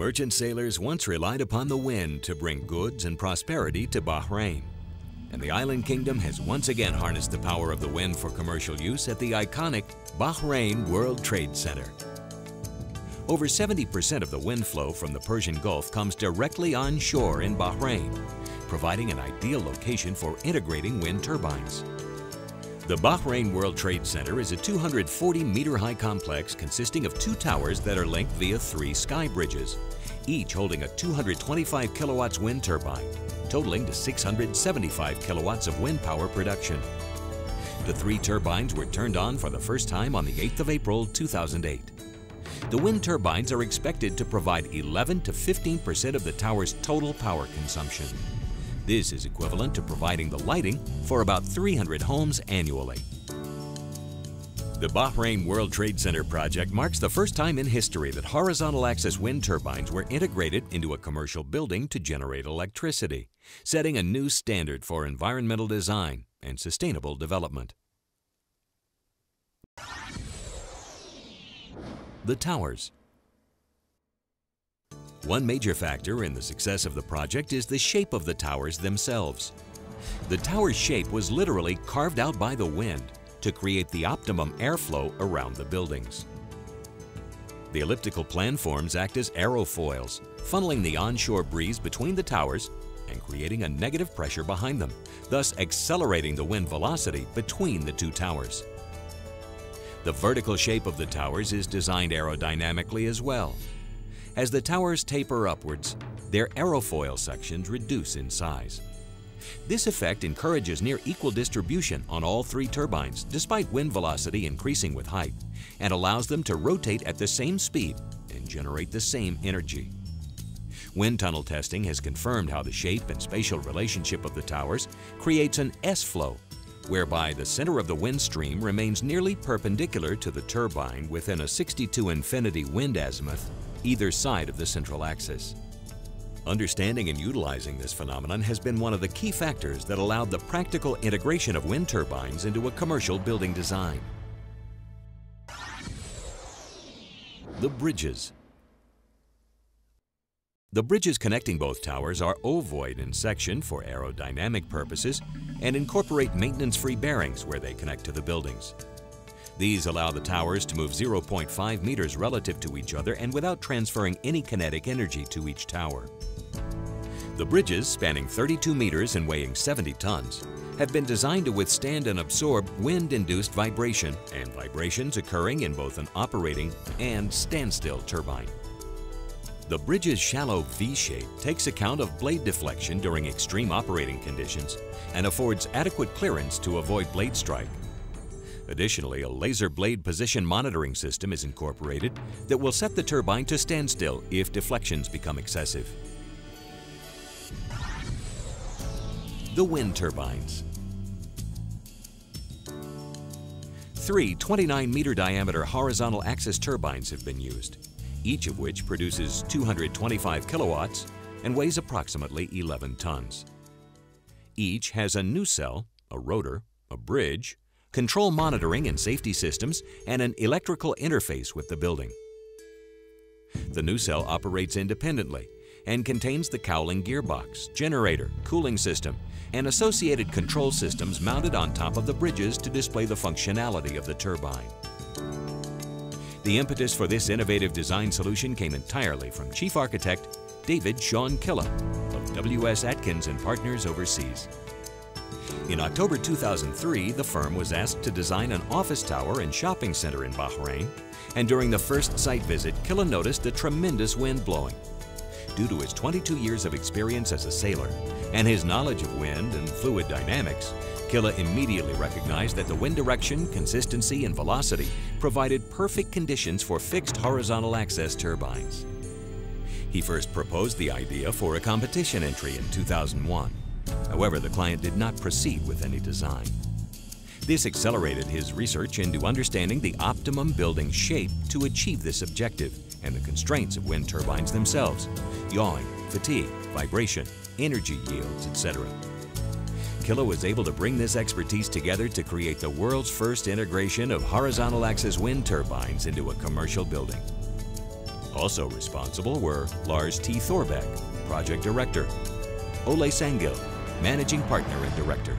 Merchant sailors once relied upon the wind to bring goods and prosperity to Bahrain. And the island kingdom has once again harnessed the power of the wind for commercial use at the iconic Bahrain World Trade Center. Over 70% of the wind flow from the Persian Gulf comes directly onshore in Bahrain, providing an ideal location for integrating wind turbines. The Bahrain World Trade Center is a 240-meter-high complex consisting of 2 towers that are linked via 3 sky bridges, each holding a 225 kilowatts wind turbine, totaling to 675 kilowatts of wind power production. The 3 turbines were turned on for the first time on the 8th of April 2008. The wind turbines are expected to provide 11 to 15% of the tower's total power consumption. This is equivalent to providing the lighting for about 300 homes annually. The Bahrain World Trade Center project marks the first time in history that horizontal axis wind turbines were integrated into a commercial building to generate electricity, setting a new standard for environmental design and sustainable development. The towers. One major factor in the success of the project is the shape of the towers themselves. The tower's shape was literally carved out by the wind to create the optimum airflow around the buildings. The elliptical planforms act as aerofoils, funneling the onshore breeze between the towers and creating a negative pressure behind them, thus accelerating the wind velocity between the 2 towers. The vertical shape of the towers is designed aerodynamically as well. As the towers taper upwards, their aerofoil sections reduce in size. This effect encourages near equal distribution on all 3 turbines despite wind velocity increasing with height, and allows them to rotate at the same speed and generate the same energy. Wind tunnel testing has confirmed how the shape and spatial relationship of the towers creates an S-flow, whereby the center of the wind stream remains nearly perpendicular to the turbine within a 62 infinity wind azimuth either side of the central axis. Understanding and utilizing this phenomenon has been one of the key factors that allowed the practical integration of wind turbines into a commercial building design. The bridges. The bridges connecting both towers are ovoid in section for aerodynamic purposes and incorporate maintenance-free bearings where they connect to the buildings. These allow the towers to move 0.5 meters relative to each other and without transferring any kinetic energy to each tower. The bridges, spanning 32 meters and weighing 70 tons, have been designed to withstand and absorb wind-induced vibration and vibrations occurring in both an operating and standstill turbine. The bridge's shallow V-shape takes account of blade deflection during extreme operating conditions and affords adequate clearance to avoid blade strike. Additionally, a laser blade position monitoring system is incorporated that will set the turbine to standstill if deflections become excessive. The wind turbines. 3 29-meter diameter horizontal axis turbines have been used, each of which produces 225 kilowatts and weighs approximately 11 tons. Each has a nacelle, a rotor, a bridge, control monitoring and safety systems, and an electrical interface with the building. The nacelle operates independently and contains the cowling gearbox, generator, cooling system, and associated control systems mounted on top of the bridges to display the functionality of the turbine. The impetus for this innovative design solution came entirely from Chief Architect David Sean Killa of W.S. Atkins & Partners overseas. In October 2003, the firm was asked to design an office tower and shopping center in Bahrain, and during the first site visit, Killa noticed a tremendous wind blowing. Due to his 22 years of experience as a sailor and his knowledge of wind and fluid dynamics, Killa immediately recognized that the wind direction, consistency, and velocity provided perfect conditions for fixed horizontal axis turbines. He first proposed the idea for a competition entry in 2001. However, the client did not proceed with any design. This accelerated his research into understanding the optimum building shape to achieve this objective and the constraints of wind turbines themselves: yawing, fatigue, vibration, energy yields, etc. Killa was able to bring this expertise together to create the world's first integration of horizontal axis wind turbines into a commercial building. Also responsible were Lars T. Thorbeck, Project Director, Ole Sangil, Managing Partner and Director,